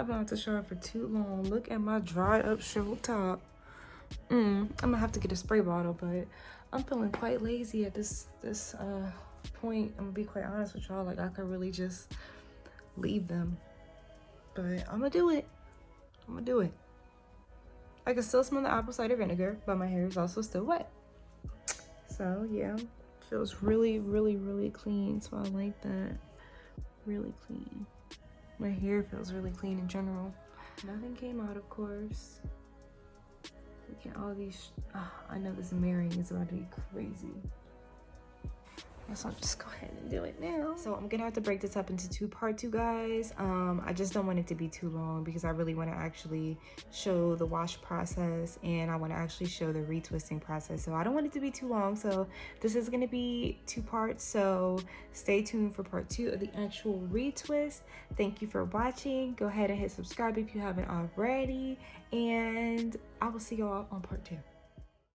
I've been out to shower for too long. Look at my dried up shriveled top. I'm gonna have to get a spray bottle, but I'm feeling quite lazy at this point. I'm gonna be quite honest with y'all. Like, I could really just leave them, but I'm gonna do it. I can still smell the apple cider vinegar, but my hair is also still wet. So yeah, feels really clean. So I like that. Really clean. My hair feels really clean in general. Nothing came out, of course. Look at all these. I know this marrying is about to be crazy. So I'll just go ahead and do it now. So I'm gonna have to break this up into two parts, you guys. I just don't want it to be too long because I really want to actually show the wash process and I want to actually show the retwisting process. So I don't want it to be too long. So this is gonna be two parts. So stay tuned for part 2 of the actual retwist. Thank you for watching. Go ahead and hit subscribe if you haven't already. And I will see y'all on part 2.